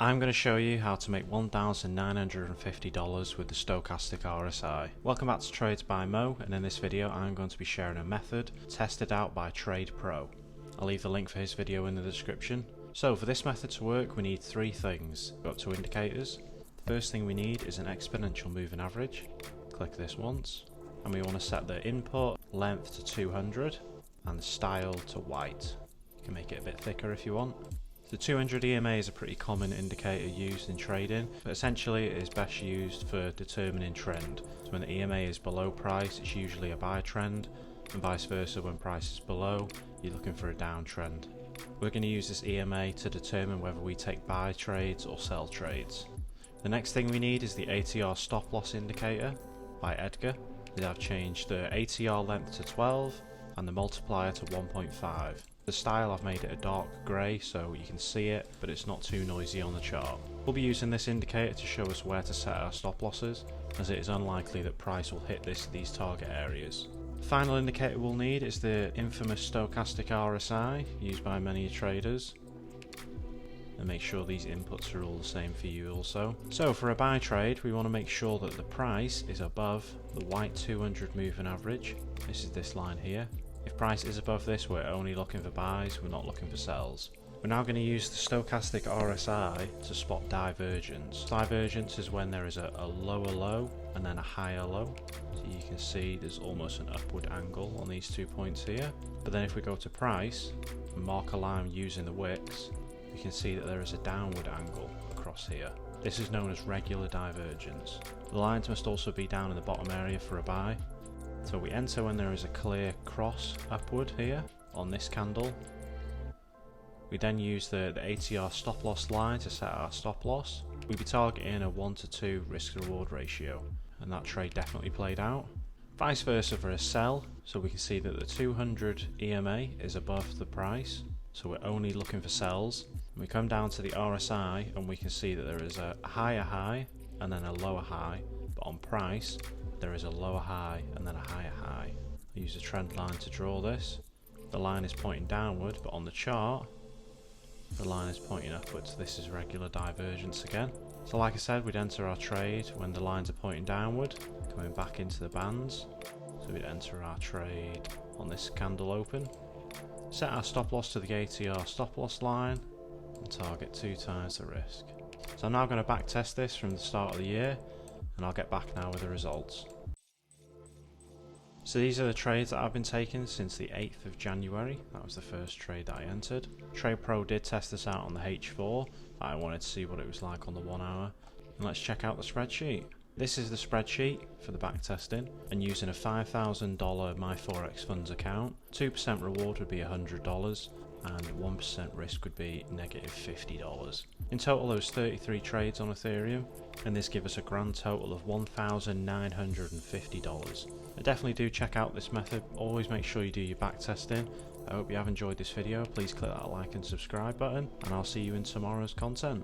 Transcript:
I'm going to show you how to make $1,950 with the Stochastic RSI. Welcome back to Trades by Mo, and in this video I'm going to be sharing a method tested out by Trade Pro. I'll leave the link for his video in the description. So for this method to work we need three things. We've got two indicators. The first thing we need is an exponential moving average. Click this once, and we want to set the input length to 200 and the style to white. You can make it a bit thicker if you want. The 200 EMA is a pretty common indicator used in trading, but essentially it is best used for determining trend. So when the EMA is below price, it's usually a buy trend, and vice versa, when price is below, you're looking for a downtrend. We're going to use this EMA to determine whether we take buy trades or sell trades. The next thing we need is the ATR stop loss indicator by Edgar. I've changed the ATR length to 12 and the multiplier to 1.5. The style, I've made it a dark grey so you can see it, but it's not too noisy on the chart. We'll be using this indicator to show us where to set our stop losses, as it is unlikely that price will hit these target areas. The final indicator we'll need is the infamous Stochastic RSI, used by many traders. And make sure these inputs are all the same for you also. So for a buy trade, we want to make sure that the price is above the white 200 moving average. This is this line here. If price is above this, we're only looking for buys, we're not looking for sells. We're now going to use the Stochastic RSI to spot divergence. Divergence is when there is a lower low and then a higher low. So you can see there's almost an upward angle on these 2 points here. But then if we go to price and mark a line using the wicks, we can see that there is a downward angle across here. This is known as regular divergence. The lines must also be down in the bottom area for a buy. So we enter when there is a clear cross upward here on this candle. We then use the ATR stop loss line to set our stop loss. We'd be targeting a 1 to 2 risk to reward ratio, and that trade definitely played out. Vice versa for a sell, so we can see that the 200 EMA is above the price, so we're only looking for sells. And we come down to the RSI and we can see that there is a higher high and then a lower high, but on price there is a lower high and then a higher high. I use a trend line to draw this. The line is pointing downward, but on the chart the line is pointing upwards. This is regular divergence again. So like I said, we'd enter our trade when the lines are pointing downward, coming back into the bands. So we'd enter our trade on this candle open, set our stop loss to the ATR stop loss line and target 2 times the risk. So I'm now going to back test this from the start of the year, and I'll get back now with the results. So these are the trades that I've been taking since the 8th of January. That was the first trade that I entered. Trade Pro did test this out on the H4. I wanted to see what it was like on the 1 hour. And let's check out the spreadsheet. This is the spreadsheet for the back testing, and using a $5,000 My Forex Funds account, 2% reward would be $100 and 1% risk would be negative $50. In total there was 33 trades on Ethereum, and this gives us a grand total of $1,950. I definitely do check out this method. Always make sure you do your back testing. I hope you have enjoyed this video. Please click that like and subscribe button, and I'll see you in tomorrow's content.